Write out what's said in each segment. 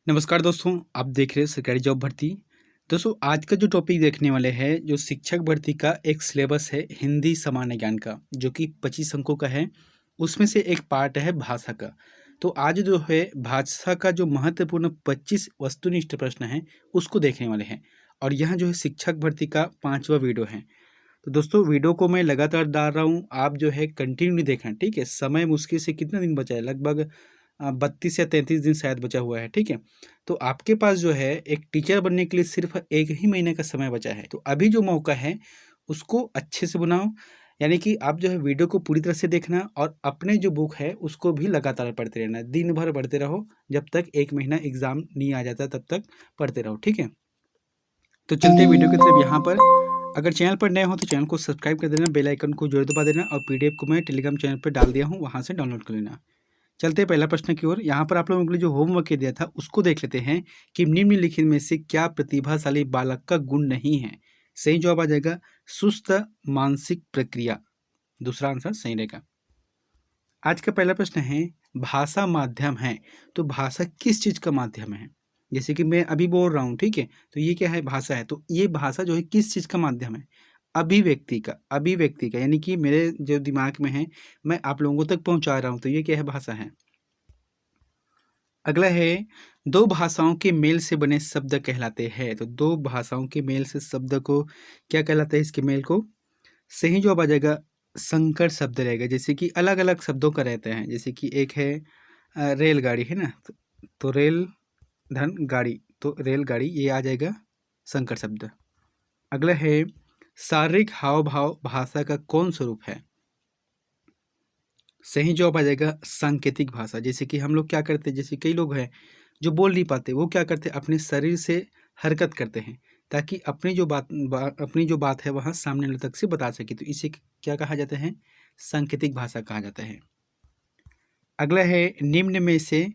नमस्कार दोस्तों, आप देख रहे हैं सरकारी जॉब भर्ती। दोस्तों, आज का जो टॉपिक देखने वाले हैं, जो शिक्षक भर्ती का एक सिलेबस है हिंदी सामान्य ज्ञान का, जो कि 25 अंकों का है। उसमें से एक पार्ट है भाषा का। तो आज जो है भाषा का जो महत्वपूर्ण 25 वस्तुनिष्ठ प्रश्न है, उसको देखने वाले हैं। और यहाँ जो है शिक्षक भर्ती का 5वां वीडियो है। तो दोस्तों, वीडियो को मैं लगातार डाल रहा हूँ, आप जो है कंटिन्यू देखना, ठीक है। समय मुश्किल से कितना दिन बचा है, लगभग 32 या 33 दिन शायद बचा हुआ है, ठीक है। तो आपके पास जो है एक टीचर बनने के लिए सिर्फ 1 ही महीने का समय बचा है। तो अभी जो मौका है उसको अच्छे से बनाओ, यानी कि आप जो है वीडियो को पूरी तरह से देखना और अपने जो बुक है उसको भी लगातार पढ़ते रहना। दिन भर पढ़ते रहो, जब तक 1 महीना एग्ज़ाम नहीं आ जाता तब तक पढ़ते रहो, ठीक है। तो चलते हैं वीडियो की तरफ। यहाँ पर अगर चैनल पर नए हो तो चैनल को सब्सक्राइब कर देना, बेल आइकन को जरूर दबा देना और पीडीएफ को मैं टेलीग्राम चैनल पर डाल दिया हूँ, वहाँ से डाउनलोड कर लेना। चलते हैं पहला प्रश्न की ओर। यहाँ पर आप लोगों के लिए जो होमवर्क दिया था उसको देख लेते हैं कि निम्नलिखित में से क्या प्रतिभाशाली बालक का गुण नहीं है। सही जवाब आ जाएगा सुस्त मानसिक प्रक्रिया। दूसरा आंसर सही रहेगा। आज का पहला प्रश्न है, भाषा माध्यम है तो भाषा किस चीज का माध्यम है। जैसे कि मैं अभी बोल रहा हूँ, ठीक है, तो ये क्या है, भाषा है। तो ये भाषा जो है किस चीज का माध्यम है, अभिव्यक्ति का, यानी कि मेरे जो दिमाग में है मैं आप लोगों तक पहुंचा रहा हूँ, तो ये क्या है, भाषा है। अगला है, दो भाषाओं के मेल से बने शब्द कहलाते हैं। तो दो भाषाओं के मेल से शब्द को क्या कहलाता है, इसके मेल को। सही जवाब आ जाएगा संकर शब्द रहेगा। जैसे कि अलग अलग शब्दों का रहता है, जैसे कि एक है रेलगाड़ी, है ना। तो रेल धन गाड़ी, तो रेलगाड़ी, ये आ जाएगा संकर शब्द। अगला है, शारीरिक हाव भाव भाषा का कौन स्वरूप है। सही जवाब आ जाएगा सांकेतिक भाषा। जैसे कि हम लोग क्या करते हैं, जैसे कई लोग हैं जो बोल नहीं पाते, वो क्या करते हैं, अपने शरीर से हरकत करते हैं ताकि अपनी जो बात है वहाँ सामने वाले तक से बता सके। तो इसे क्या कहा जाता है, सांकेतिक भाषा कहा जाता है। अगला है, निम्न में से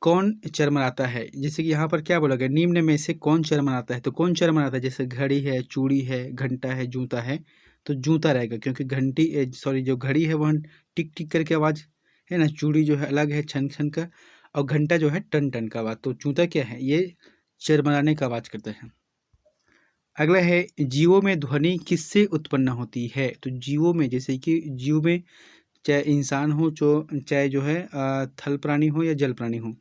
कौन चरमराता है। जैसे कि यहाँ पर क्या बोला गया, निम्न में से कौन चरमराता है। तो कौन चरमराता है, जैसे घड़ी है, चूड़ी है, घंटा है, जूता है। तो जूता रहेगा, क्योंकि जो घड़ी है वह टिक टिक करके आवाज़ है ना, चूड़ी जो है अलग है छन छन का, और घंटा जो है टन टन का आवाज़। तो जूता क्या है, ये चरमराने का आवाज़ करता है। अगला है, जीवों में ध्वनि किससे उत्पन्न होती है। तो जीवों में, जैसे कि जीव में चाहे इंसान हो, चाहे जो है थल प्राणी हो या जल प्राणी हो,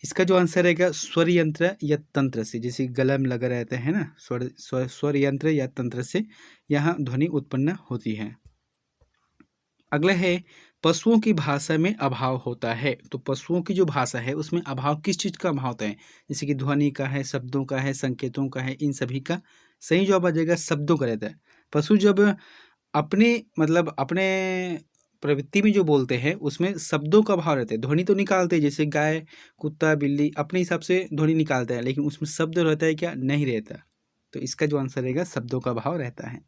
इसका जो आंसर रहेगा स्वर यंत्र या तंत्र से। जैसे गला में लगा रहता है ना, स्वर यंत्र या तंत्र से यहाँ ध्वनि उत्पन्न होती है। अगला है, पशुओं की भाषा में अभाव होता है। तो पशुओं की जो भाषा है उसमें अभाव किस चीज़ का अभाव होता है, जैसे कि ध्वनि का है, शब्दों का है, संकेतों का है, इन सभी का। सही जवाब आ जाएगा शब्दों का रहता है। पशु जब अपने प्रवृत्ति में जो बोलते हैं उसमें शब्दों का भाव रहता है। ध्वनि तो निकालते हैं, जैसे गाय, कुत्ता, बिल्ली अपने हिसाब से ध्वनि निकालता है, लेकिन उसमें शब्द रहता है क्या, नहीं रहता। तो इसका जो आंसर रहेगा शब्दों का भाव रहता है।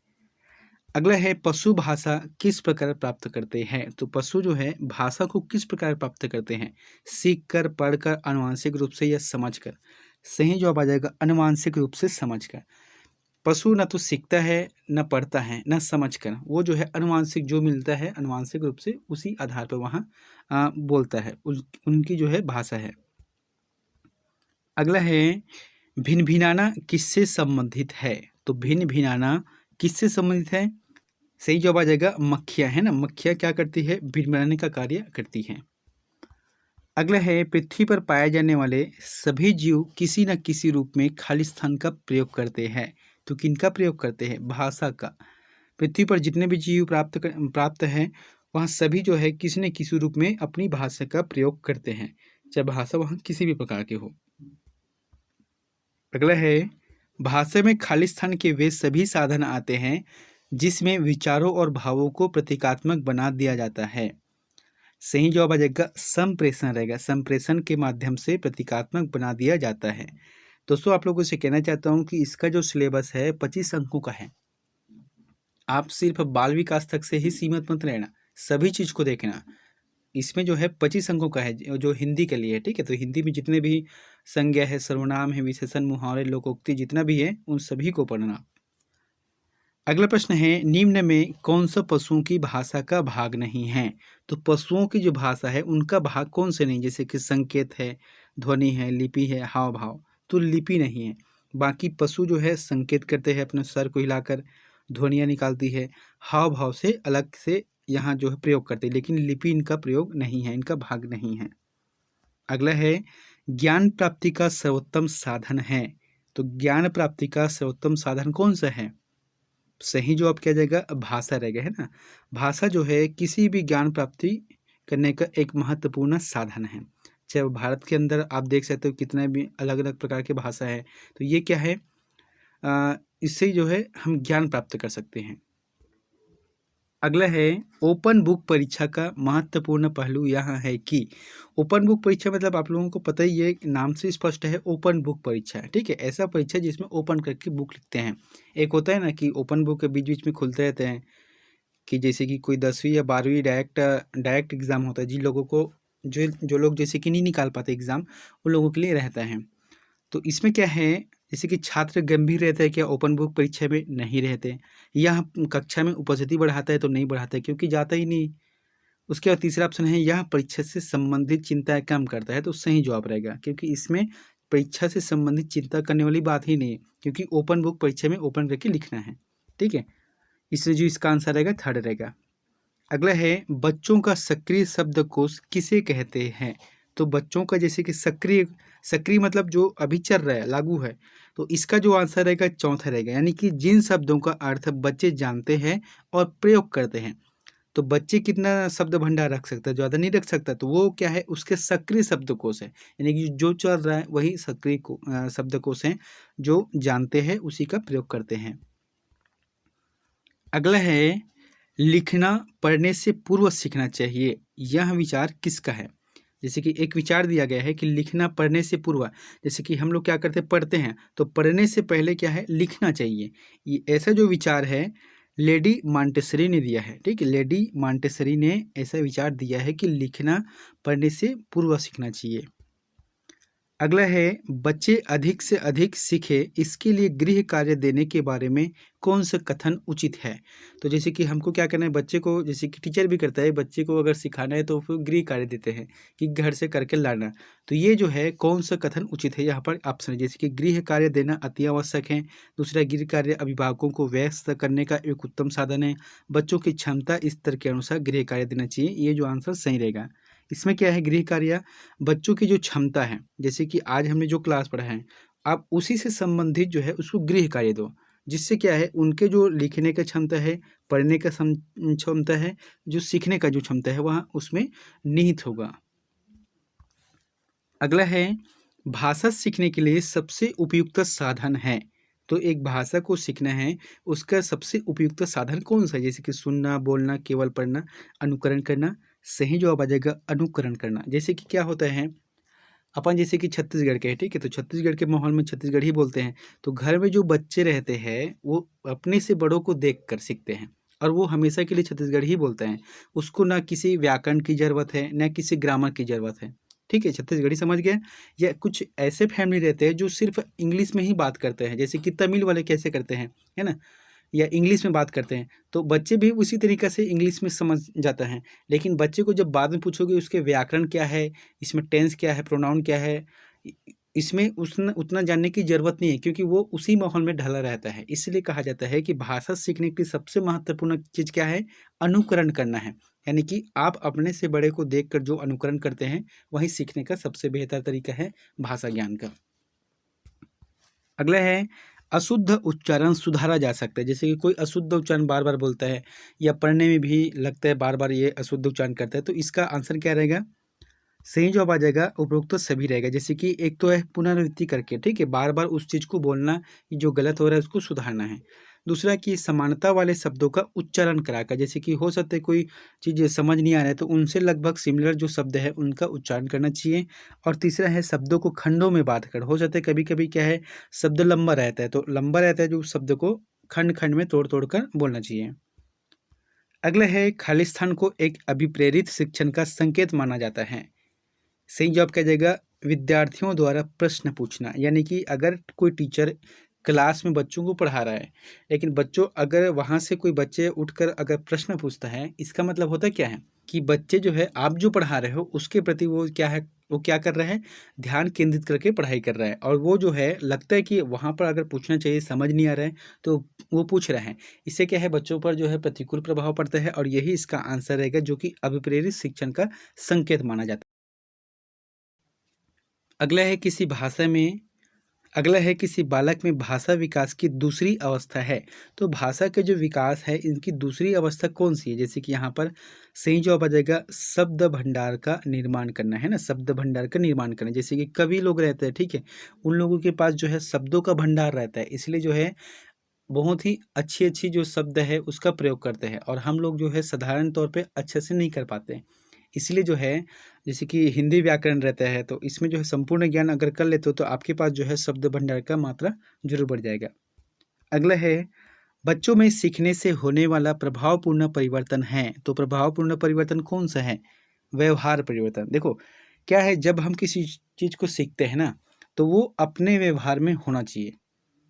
अगला है, पशु भाषा किस प्रकार प्राप्त करते हैं। तो पशु जो है भाषा को किस प्रकार प्राप्त करते हैं, सीख कर, पढ़कर, आनुवांशिक रूप से या समझकर। सही जवाब आ जाएगा आनुवांशिक रूप से समझकर। पशु न तो सीखता है, न पढ़ता है, न समझकर, वो जो है आनुवांशिक जो मिलता है आनुवांशिक रूप से उसी आधार पर वहाँ बोलता है, उनकी जो है भाषा है। अगला है, भिन भिनाना किससे संबंधित है। तो भिन भिनाना किससे संबंधित है। सही जवाब आ जाएगा मक्खियाँ, है ना। मक्खियाँ क्या करती है, भिन भिनाने का कार्य करती हैं। अगला है, पृथ्वी पर पाए जाने वाले सभी जीव किसी न किसी रूप में खालिस्तान का प्रयोग करते हैं। तो किनका प्रयोग करते हैं, भाषा का। पृथ्वी पर जितने भी जीव प्राप्त हैं वहाँ सभी जो है किसी न किसी रूप में अपनी भाषा का प्रयोग करते हैं, चाहे भाषा वहाँ किसी भी प्रकार की हो। अगला है, भाषा में खालिस्तान के वे सभी साधन आते हैं जिसमें विचारों और भावों को प्रतीकात्मक बना दिया जाता है। सही जवाब आ जाएगा संप्रेषण रहेगा। संप्रेषण के माध्यम से प्रतीकात्मक बना दिया जाता है। दोस्तों, आप लोगों से कहना चाहता हूँ कि इसका जो सिलेबस है 25 अंकों का है। आप सिर्फ बाल विकास तक से ही सीमित मत रहना, सभी चीज़ को देखना। इसमें जो है 25 अंकों का है, जो हिंदी के लिए है, ठीक है। तो हिंदी में जितने भी संज्ञा है, सर्वनाम है, विशेषण, मुहावरे, लोकोक्ति जितना भी है उन सभी को पढ़ना। अगला प्रश्न है, निम्न में कौन सा पशुओं की भाषा का भाग नहीं है? तो पशुओं की जो भाषा है उनका भाग कौन से नहीं, जैसे कि संकेत है, ध्वनि है, लिपि है, हाव भाव। तो लिपि नहीं है। बाकी पशु जो है संकेत करते हैं, अपने सर को हिलाकर ध्वनियाँ निकालती है, हाव भाव से अलग से यहाँ जो है प्रयोग करते हैं, लेकिन लिपि इनका प्रयोग नहीं है, इनका भाग नहीं है। अगला है, ज्ञान प्राप्ति का सर्वोत्तम साधन है। तो ज्ञान प्राप्ति का सर्वोत्तम साधन कौन सा है? सही जवाब क्या जाएगा? भाषा रहेगा, है ना। भाषा जो है किसी भी ज्ञान प्राप्ति करने का एक महत्वपूर्ण साधन है। चाहे वो भारत के अंदर आप देख सकते हो कितने भी अलग अलग प्रकार की भाषा है, तो ये क्या है, इससे जो है हम ज्ञान प्राप्त कर सकते हैं। अगला है, ओपन बुक परीक्षा का महत्वपूर्ण पहलू यहाँ है कि ओपन बुक परीक्षा मतलब आप लोगों को पता ही है, नाम से स्पष्ट है, ओपन बुक परीक्षा है, ठीक है। ऐसा परीक्षा जिसमें ओपन करके बुक लिखते हैं। एक होता है ना कि ओपन बुक के बीच बीच में खुलते रहते हैं, कि जैसे कि कोई 10वीं या 12वीं डायरेक्ट एग्ज़ाम होता है, जिन लोगों को जो लोग जैसे कि नहीं निकाल पाते एग्ज़ाम, उन लोगों के लिए रहता है। तो इसमें क्या है, जैसे कि छात्र गंभीर रहता है क्या? ओपन बुक परीक्षा में नहीं रहते। यह कक्षा में उपस्थिति बढ़ाता है तो नहीं बढ़ाता है, क्योंकि जाता ही नहीं। उसके बाद तीसरा ऑप्शन है, यह परीक्षा से संबंधित चिंताएं कम करता है। तो सही जवाब रहेगा, क्योंकि इसमें परीक्षा से संबंधित चिंता करने वाली बात ही नहीं है, क्योंकि ओपन बुक परीक्षा में ओपन करके लिखना है, ठीक है। इसलिए जो इसका आंसर रहेगा थर्ड रहेगा। अगला है, बच्चों का सक्रिय शब्दकोश किसे कहते हैं? तो बच्चों का जैसे कि सक्रिय सक्रिय मतलब जो अभी चल रहा है, लागू है, तो इसका जो आंसर रहेगा चौथा रहेगा, यानी कि जिन शब्दों का अर्थ बच्चे जानते हैं और प्रयोग करते हैं। तो बच्चे कितना शब्द भंडार रख सकता है? ज़्यादा नहीं रख सकता, तो वो क्या है, उसके सक्रिय शब्दकोश है, यानी कि जो चल रहा है वही सक्रिय शब्दकोश है, जो जानते हैं उसी का प्रयोग करते हैं। अगला है, लिखना पढ़ने से पूर्व सीखना चाहिए, यह विचार किसका है? जैसे कि एक विचार दिया गया है कि लिखना पढ़ने से पूर्व, जैसे कि हम लोग क्या करते हैं, पढ़ते हैं, तो पढ़ने से पहले क्या है, लिखना चाहिए। ये ऐसा जो विचार है लेडी मॉन्टेसरी ने दिया है, ठीक है। लेडी मॉन्टेसरी ने ऐसा विचार दिया है कि लिखना पढ़ने से पूर्व सीखना चाहिए। अगला है, बच्चे अधिक से अधिक सीखे इसके लिए गृह कार्य देने के बारे में कौन सा कथन उचित है? तो जैसे कि हमको क्या करना है, बच्चे को, जैसे कि टीचर भी करता है, बच्चे को अगर सिखाना है तो फिर गृह कार्य देते हैं कि घर से करके लाना। तो ये जो है कौन सा कथन उचित है, यहाँ पर ऑप्शन है, जैसे कि गृह कार्य देना अति आवश्यक है। दूसरा, गृह कार्य अभिभावकों को व्यस्त करने का एक उत्तम साधन है। बच्चों की क्षमता स्तर के अनुसार गृह कार्य देना चाहिए, ये जो आंसर सही रहेगा। इसमें क्या है, गृह कार्य बच्चों की जो क्षमता है, जैसे कि आज हमने जो क्लास पढ़ा है, आप उसी से संबंधित जो है उसको गृह कार्य दो, जिससे क्या है, उनके जो लिखने का क्षमता है, पढ़ने का क्षमता है, जो सीखने का जो क्षमता है, वह उसमें निहित होगा। अगला है, भाषा सीखने के लिए सबसे उपयुक्त साधन है। तो एक भाषा को सीखना है, उसका सबसे उपयुक्त साधन कौन सा है? जैसे कि सुनना, बोलना, केवल पढ़ना, अनुकरण करना। सही जवाब आ जाएगा अनुकरण करना। जैसे कि क्या होता है, अपन जैसे कि छत्तीसगढ़ के हैं, ठीक है, तो छत्तीसगढ़ के माहौल में छत्तीसगढ़ी बोलते हैं, तो घर में जो बच्चे रहते हैं वो अपने से बड़ों को देख कर सीखते हैं, और वो हमेशा के लिए छत्तीसगढ़ी ही बोलते हैं। उसको ना किसी व्याकरण की ज़रूरत है, ना किसी ग्रामर की ज़रूरत है, ठीक है, छत्तीसगढ़ी समझ गए। या कुछ ऐसे फैमिली रहते हैं जो सिर्फ इंग्लिश में ही बात करते हैं, जैसे कि तमिल वाले कैसे करते हैं, है ना, या इंग्लिश में बात करते हैं, तो बच्चे भी उसी तरीक़े से इंग्लिश में समझ जाता है। लेकिन बच्चे को जब बाद में पूछोगे उसके व्याकरण क्या है, इसमें टेंस क्या है, प्रोनाउन क्या है, इसमें उतना उतना जानने की ज़रूरत नहीं है, क्योंकि वो उसी माहौल में ढला रहता है। इसलिए कहा जाता है कि भाषा सीखने की सबसे महत्वपूर्ण चीज़ क्या है, अनुकरण करना है। यानी कि आप अपने से बड़े को देख कर जो अनुकरण करते हैं, वही सीखने का सबसे बेहतर तरीका है भाषा ज्ञान का। अगला है, अशुद्ध उच्चारण सुधारा जा सकता है। जैसे कि कोई अशुद्ध उच्चारण बार बार बोलता है, या पढ़ने में भी लगता है बार बार ये अशुद्ध उच्चारण करता है, तो इसका आंसर क्या रहेगा? सही जवाब आ जाएगा उपरोक्त तो सभी रहेगा। जैसे कि एक तो है पुनरावृत्ति करके, ठीक है, बार बार उस चीज़ को बोलना कि जो गलत हो रहा है उसको सुधारना है। दूसरा कि समानता वाले शब्दों का उच्चारण कराकर, जैसे कि हो सकता है कोई चीज़ समझ नहीं आ रहा है तो उनसे लगभग सिमिलर जो शब्द है उनका उच्चारण करना चाहिए। और तीसरा है शब्दों को खंडों में बांट कर, हो जाता है कभी कभी क्या है, शब्द लंबा रहता है, तो लंबा रहता है जो शब्द को खंड खंड में तोड़ तोड़ कर बोलना चाहिए। अगला है, खालिस्तान को एक अभिप्रेरित शिक्षण का संकेत माना जाता है। सही जवाब क्या जाएगा, विद्यार्थियों द्वारा प्रश्न पूछना। यानी कि अगर कोई टीचर क्लास में बच्चों को पढ़ा रहा है, लेकिन बच्चों अगर वहाँ से कोई बच्चे उठकर अगर प्रश्न पूछता है, इसका मतलब होता क्या है कि बच्चे जो है आप जो पढ़ा रहे हो उसके प्रति वो क्या है, वो क्या कर रहे हैं, ध्यान केंद्रित करके पढ़ाई कर रहा है, और वो जो है लगता है कि वहाँ पर अगर पूछना चाहिए समझ नहीं आ रहा है तो वो पूछ रहे हैं। इससे क्या है, बच्चों पर जो है प्रतिकूल प्रभाव पड़ता है, और यही इसका आंसर रहेगा जो कि अभिप्रेरित शिक्षण का संकेत माना जाता है। अगला है किसी भाषा में अगला है किसी बालक में भाषा विकास की दूसरी अवस्था है। तो भाषा के जो विकास है इनकी दूसरी अवस्था कौन सी है, जैसे कि यहाँ पर सही जवाब आ जाएगा शब्द भंडार का निर्माण करना, है ना, शब्द भंडार का निर्माण करना। जैसे कि कवि लोग रहते हैं, ठीक है, उन लोगों के पास जो है शब्दों का भंडार रहता है, इसलिए जो है बहुत ही अच्छी अच्छी जो शब्द है उसका प्रयोग करते हैं, और हम लोग जो है साधारण तौर पे अच्छे से नहीं कर पाते हैं। इसलिए जो है जैसे कि हिंदी व्याकरण रहता है, तो इसमें जो है संपूर्ण ज्ञान अगर कर लेते हो तो आपके पास जो है शब्द भंडार का मात्रा जरूर बढ़ जाएगा। अगला है बच्चों में सीखने से होने वाला प्रभावपूर्ण परिवर्तन है। तो प्रभावपूर्ण परिवर्तन कौन सा है, व्यवहार परिवर्तन। देखो क्या है, जब हम किसी चीज को सीखते हैं ना, तो वो अपने व्यवहार में होना चाहिए।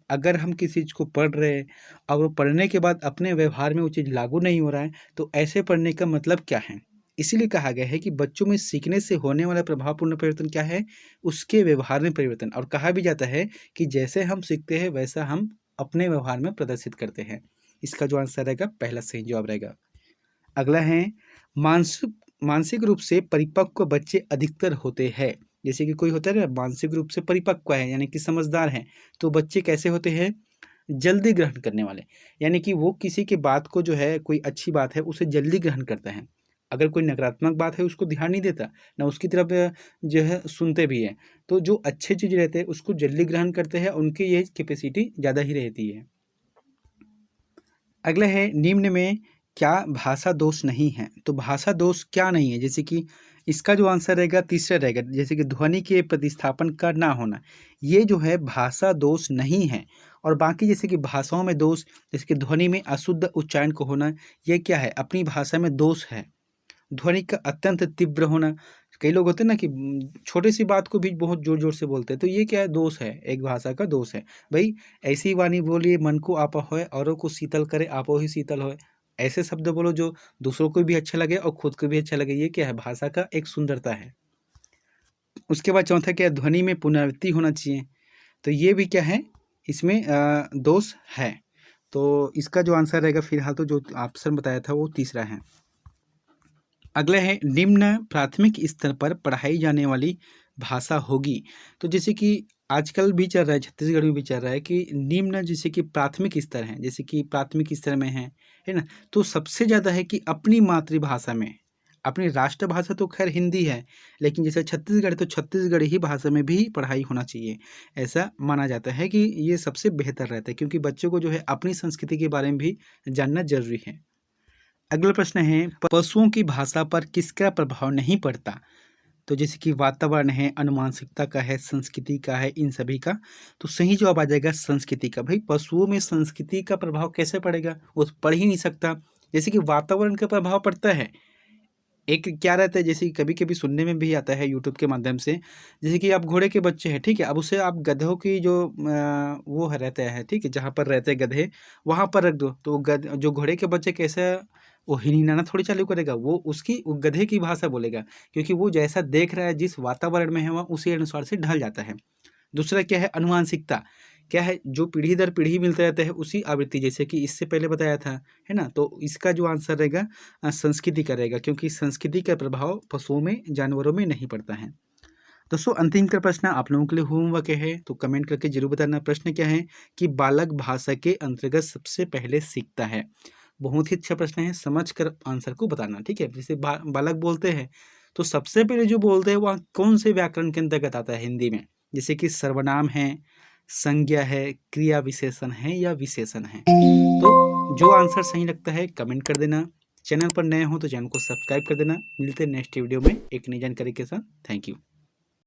अगर हम किसी चीज़ को पढ़ रहे हैं और वो पढ़ने के बाद अपने व्यवहार में वो चीज़ लागू नहीं हो रहा है, तो ऐसे पढ़ने का मतलब क्या है। इसीलिए कहा गया है कि बच्चों में सीखने से होने वाला प्रभावपूर्ण परिवर्तन क्या है, उसके व्यवहार में परिवर्तन। और कहा भी जाता है कि जैसे हम सीखते हैं वैसा हम अपने व्यवहार में प्रदर्शित करते हैं। इसका जो आंसर रहेगा पहला सही जवाब रहेगा। अगला है मानसिक मानसिक रूप से परिपक्व बच्चे अधिकतर होते हैं। जैसे कि कोई होता है ना मानसिक रूप से परिपक्व है यानी कि समझदार है, तो बच्चे कैसे होते हैं, जल्दी ग्रहण करने वाले। यानी कि वो किसी की बात को जो है, कोई अच्छी बात है उसे जल्दी ग्रहण करता है। अगर कोई नकारात्मक बात है उसको ध्यान नहीं देता, ना उसकी तरफ जो है सुनते भी है। तो जो अच्छे चीज़ रहते हैं उसको जल्दी ग्रहण करते हैं, उनकी ये कैपेसिटी ज़्यादा ही रहती है। अगला है निम्न में क्या भाषा दोष नहीं है। तो भाषा दोष क्या नहीं है, जैसे कि इसका जो आंसर रहेगा तीसरा रहेगा, जैसे कि ध्वनि के प्रतिस्थापन का ना होना, ये जो है भाषा दोष नहीं है। और बाकी जैसे कि भाषाओं में दोष, जैसे कि ध्वनि में अशुद्ध उच्चारण को होना, ये क्या है, अपनी भाषा में दोष है। ध्वनि का अत्यंत तीव्र होना, कई लोग होते हैं ना कि छोटी सी बात को भी बहुत जोर जोर से बोलते हैं, तो ये क्या है, दोष है, एक भाषा का दोष है। भाई ऐसी वाणी बोलिए मन को आपा होए, औरों को शीतल करे आपो ही शीतल होए। ऐसे शब्द बोलो जो दूसरों को भी अच्छा लगे और खुद को भी अच्छा लगे, ये क्या है, भाषा का एक सुंदरता है। उसके बाद चौथा क्या है, ध्वनि में पुनरावृत्ति होना चाहिए, तो ये भी क्या है, इसमें दोष है। तो इसका जो आंसर रहेगा फिलहाल तो जो ऑप्शन बताया था वो तीसरा है। अगला है निम्न प्राथमिक स्तर पर पढ़ाई जाने वाली भाषा होगी। तो जैसे कि आजकल भी चल रहा है, छत्तीसगढ़ में भी चल रहा है कि निम्न जैसे कि प्राथमिक स्तर है, जैसे कि प्राथमिक स्तर में है ना, तो सबसे ज़्यादा है कि अपनी मातृभाषा में, अपनी राष्ट्रभाषा तो खैर हिंदी है, लेकिन जैसे छत्तीसगढ़ तो छत्तीसगढ़ी ही भाषा में भी पढ़ाई होना चाहिए। ऐसा माना जाता है कि ये सबसे बेहतर रहता है, क्योंकि बच्चों को जो है अपनी संस्कृति के बारे में भी जानना जरूरी है। अगला प्रश्न है पशुओं की भाषा पर किसका प्रभाव नहीं पड़ता। तो जैसे कि वातावरण है, अनुमानसिकता का है, संस्कृति का है, इन सभी का। तो सही जवाब आ जाएगा संस्कृति का। भाई पशुओं में संस्कृति का प्रभाव कैसे पड़ेगा, वो तो पढ़ ही नहीं सकता। जैसे कि वातावरण का प्रभाव पड़ता है, एक क्या रहता है, जैसे कभी कभी सुनने में भी आता है यूट्यूब के माध्यम से, जैसे कि आप घोड़े के बच्चे हैं, ठीक है, अब उसे आप गधों की जो वो है रहता है, ठीक है, जहाँ पर रहते हैं गधे वहाँ पर रख दो, तो जो घोड़े के बच्चे कैसे, वो हिनहिनाना थोड़ी चालू करेगा, वो गधे की भाषा बोलेगा, क्योंकि वो जैसा देख रहा है, जिस वातावरण में है वहाँ उसी अनुसार से ढल जाता है। दूसरा क्या है, अनुवांशिकता, क्या है, जो पीढ़ी दर पीढ़ी मिलता रहता है उसी आवृत्ति, जैसे कि इससे पहले बताया था, है ना, तो इसका जो आंसर रहेगा संस्कृति का रहेगा, क्योंकि संस्कृति का प्रभाव पशुओं में, जानवरों में नहीं पड़ता है। दोस्तों अंतिम का प्रश्न आप लोगों के लिए होमवर्क है, तो कमेंट करके जरूर बताना प्रश्न क्या है कि बालक भाषा के अंतर्गत सबसे पहले सीखता है। बहुत ही अच्छा प्रश्न है, समझ कर आंसर को बताना, ठीक है। जैसे बालक बोलते हैं तो सबसे पहले जो बोलते हैं वह कौन से व्याकरण के अंतर्गत आता है हिंदी में, जैसे कि सर्वनाम है, संज्ञा है, क्रिया विशेषण है या विशेषण है। तो जो आंसर सही लगता है कमेंट कर देना। चैनल पर नए हो तो चैनल को सब्सक्राइब कर देना। मिलते हैं नेक्स्ट वीडियो में एक नई जानकारी के साथ। Thank you.